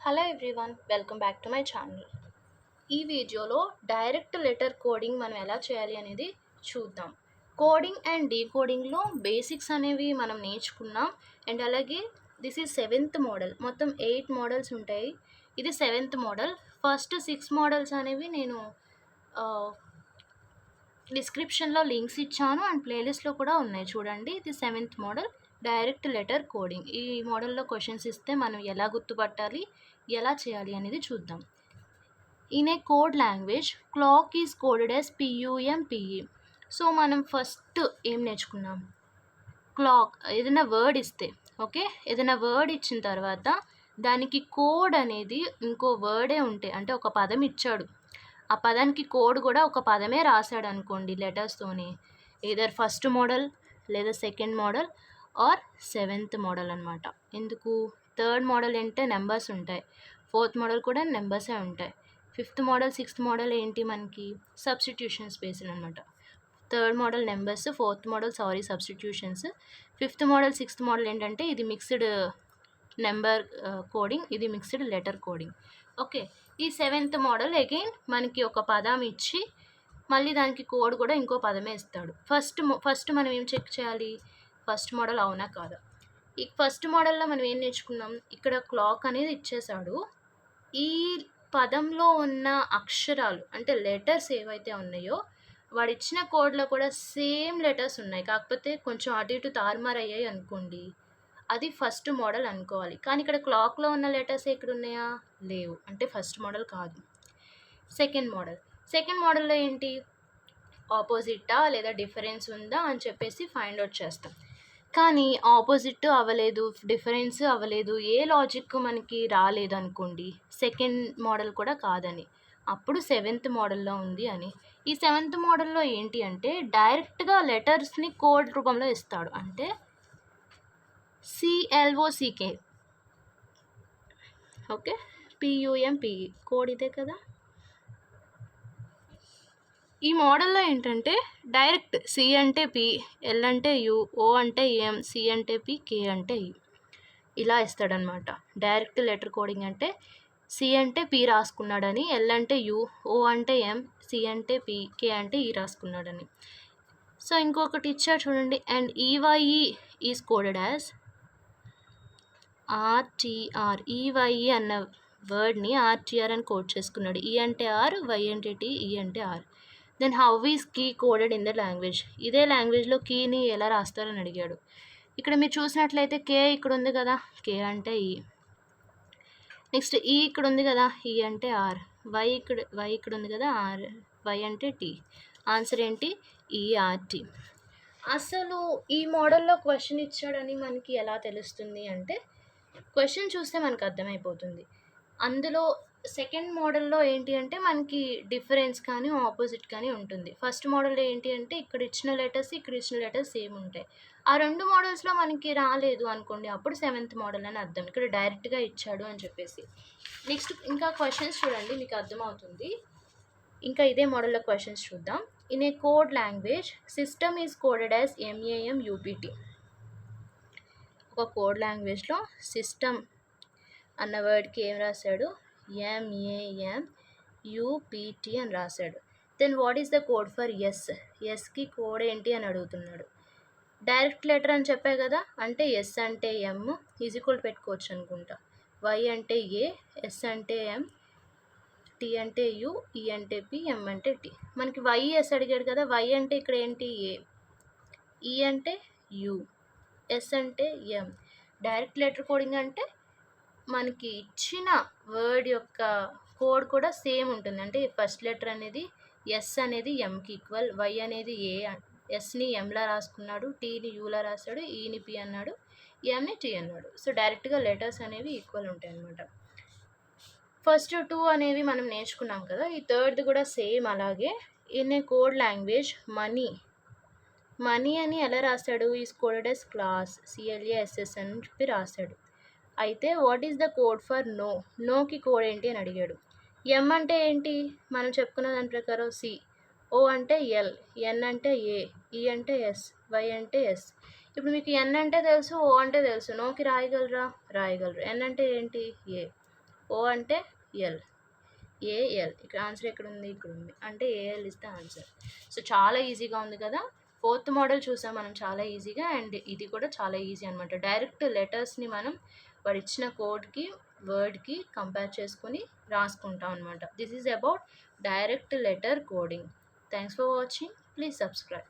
Hello everyone, welcome back to my channel. ఈ వీడియోలో direct letter coding మనం ఎలా చేయాలి అనేది చూద్దాం. కోడింగ్ అండ్ డీకోడింగ్లో బేసిక్స్ అనేవి మనం నేర్చుకున్నాం. అండ్ అలాగే దిస్ ఈజ్ 7th మోడల్. మొత్తం 8 మోడల్స్ ఉంటాయి. ఇది 7th మోడల్. ఫస్ట్ 6 మోడల్స్ అనేవి నేను డిస్క్రిప్షన్లో లింక్స్ ఇచ్చాను అండ్ ప్లేలిస్ట్లో కూడా ఉన్నాయి చూడండి. ఇది 7th model direct letter coding. ఈ మోడల్లో క్వశ్చన్స్ ఇస్తే మనం ఎలా గుర్తుపట్టాలి, ఎలా చేయాలి అనేది చూద్దాం. In a code language clock is coded as PUMPE. So మనం ఫస్ట్ ఏం నేర్చుకున్నాం, క్లాక్ ఏదైనా వర్డ్ ఇస్తే, ఓకే, ఏదైనా వర్డ్ ఇచ్చిన తర్వాత దానికి కోడ్ అనేది ఇంకో వర్డే ఉంటే, అంటే ఒక పదం ఇచ్చాడు, ఆ పదానికి కోడ్ కూడా ఒక పదమే రాశాడు అనుకోండి లెటర్స్తోని, ఏదర్ ఫస్ట్ మోడల్ లేదా second model or 7th model అనమాట. ఎందుకు 3rd మోడల్ అంటే నెంబర్స్ ఉంటాయి, 4th మోడల్ కూడా నెంబర్సే ఉంటాయి, 5th మోడల్ 6th మోడల్ ఏంటి మనకి సబ్స్టిట్యూషన్స్ బేస్డ్ అనమాట. 3rd model numbers, 4th model substitutions, 5th model 6th model ఏంటంటే ఇది మిక్స్డ్ నెంబర్ కోడింగ్, ఇది మిక్స్డ్ లెటర్ కోడింగ్. ఓకే, ఈ 7th మోడల్ అగైన్ మనకి ఒక పదం ఇచ్చి మళ్ళీ దానికి కోడ్ కూడా ఇంకో పదమే ఇస్తాడు. ఫస్ట్ మనం ఏం చెక్ చేయాలి, ఫస్ట్ మోడల్ అవునా కాదా. ఈ ఫస్ట్ మోడల్లో మనం ఏం నేర్చుకున్నాం, ఇక్కడ క్లాక్ అనేది ఇచ్చేసాడు, ఈ పదంలో ఉన్న అక్షరాలు అంటే లెటర్స్ ఏవైతే ఉన్నాయో వాడు ఇచ్చిన కోడ్లో కూడా సేమ్ లెటర్స్ ఉన్నాయి, కాకపోతే కొంచెం అటు ఇటు తారుమారు అయ్యాయి అనుకోండి, అది ఫస్ట్ మోడల్ అనుకోవాలి. కానీ ఇక్కడ క్లాక్లో ఉన్న లెటర్స్ ఎక్కడ ఉన్నాయా, లేవు, అంటే ఫస్ట్ మోడల్ కాదు. సెకండ్ మోడల్లో ఏంటి, ఆపోజిటా లేదా డిఫరెన్స్ ఉందా అని చెప్పేసి ఫైండ్ అవుట్ చేస్తాం. కానీ ఆపోజిట్ అవ్వలేదు, డిఫరెన్స్ అవ్వలేదు, ఏ లాజిక్ మనకి రాలేదు అనుకోండి, సెకండ్ మోడల్ కూడా కాదని, అప్పుడు 7th మోడల్లో ఉంది అని. ఈ 7th మోడల్లో ఏంటి అంటే డైరెక్ట్గా లెటర్స్ని కోడ్ రూపంలో ఇస్తాడు, అంటే CLOCK, ఓకే, PUMPE కోడ్ ఇదే కదా. ఈ మోడల్లో ఏంటంటే డైరెక్ట్ C అంటే P, L అంటే U, O అంటే M, C అంటే P, K అంటే E ఇలా ఇస్తాడనమాట. డైరెక్ట్ లెటర్ కోడింగ్ అంటే C అంటే P రాసుకున్నాడని, L అంటే U, O అంటే M, C అంటే P, K అంటే E రాసుకున్నాడని. సో ఇంకొకటి ఇచ్చాడు చూడండి, and EYE is coded as RTR. EYE అన్న వర్డ్ని RTR అని కోడ్ చేసుకున్నాడు. E అంటే R, Y అంటే T, E అంటే R. Then how is key coded in the language. ఇదే లాంగ్వేజ్లో కీని ఎలా రాస్తారని అడిగాడు. ఇక్కడ మీరు చూసినట్లయితే K ఇక్కడ ఉంది కదా, K అంటే E. నెక్స్ట్ E ఇక్కడ ఉంది కదా, E అంటే R. Y ఇక్కడ ఉంది కదా, R, Y అంటే T. ఆన్సర్ ఏంటి, ERT. అసలు ఈ మోడల్లో క్వశ్చన్ ఇచ్చాడని మనకి ఎలా తెలుస్తుంది అంటే క్వశ్చన్ చూస్తే మనకు అర్థమైపోతుంది. అందులో సెకండ్ మోడల్లో ఏంటి అంటే మనకి డిఫరెన్స్ కానీ ఆపోజిట్ కానీ ఉంటుంది. ఫస్ట్ మోడల్లో ఏంటి అంటే ఇక్కడ ఇచ్చిన లెటర్స్ సేమ్ ఉంటాయి. ఆ 2 మోడల్స్లో మనకి రాలేదు అనుకోండి, అప్పుడు 7th మోడల్ అని అర్థం, ఇక్కడ డైరెక్ట్గా ఇచ్చాడు అని చెప్పేసి. నెక్స్ట్ ఇంకా క్వశ్చన్స్ చూడండి, మీకు అర్థమవుతుంది. ఇంకా ఇదే మోడల్లో క్వశ్చన్స్ చూద్దాం. In a code language system is coded as MAMUPT. ఒక కోడ్ లాంగ్వేజ్లో సిస్టమ్ అన్న వర్డ్కి ఏం రాశాడు, MAMUPT అని రాశాడు. Then what is the code for S. ఎస్కి కోడ్ ఏంటి అని అడుగుతున్నాడు. డైరెక్ట్ లెటర్ అని చెప్పే కదా, అంటే ఎస్ అంటే M ఈజ్ ఈక్వల్ పెట్టుకోవచ్చు అనుకుంటా, Y అంటే A, S అంటే M, T అంటే U, E అంటే P, M అంటే T. మనకి YS అడిగాడు కదా, Y అంటే ఇక్కడ ఏంటి A, E అంటే U, S అంటే M. డైరెక్ట్ లెటర్ కోడింగ్ అంటే మనకి ఇచ్చిన వర్డ్ యొక్క కోడ్ కూడా సేమ్ ఉంటుంది, అంటే ఫస్ట్ లెటర్ అనేది S అనేది Mకి ఈక్వల్, Y అనేది A, Sని Mలా రాసుకున్నాడు, Tని Uలా రాశాడు, Eని P అన్నాడు, Mని T అన్నాడు. సో డైరెక్ట్గా లెటర్స్ అనేవి ఈక్వల్ ఉంటాయి అన్నమాట. ఫస్ట్ 2 అనేవి మనం నేర్చుకున్నాం కదా, ఈ 3rd కూడా సేమ్ అలాగే. In a code language money అని ఎలా రాశాడు, is coded as class, CLASS అని చెప్పి రాశాడు. అయితే what is the code for నోకి కోడ్ ఏంటి అని అడిగాడు. M అంటే ఏంటి, మనం చెప్పుకున్న దాని ప్రకారం C, O అంటే L, N అంటే A, E అంటే S, Y అంటే S. ఇప్పుడు మీకు N అంటే తెలుసు, O అంటే తెలుసు, నోకి రాయగలరు. N అంటే ఏంటి A, ఓ అంటే ఎల్, ఏఎల్. ఇక్కడ ఆన్సర్ ఎక్కడ ఉంది? ఇక్కడ ఉంది. అంటే AL is the answer. So చాలా ఈజీగా ఉంది కదా. ఫోర్త్ మోడల్ చూసాం మనం చాలా ఈజీగా, అండ్ ఇది కూడా చాలా ఈజీ అనమాట. డైరెక్ట్ లెటర్స్ని మనం వాడు ఇచ్చిన కోడ్కి వర్డ్కి కంపేర్ చేసుకొని రాసుకుంటాం అనమాట. This is about direct letter coding. Thanks for watching. Please subscribe.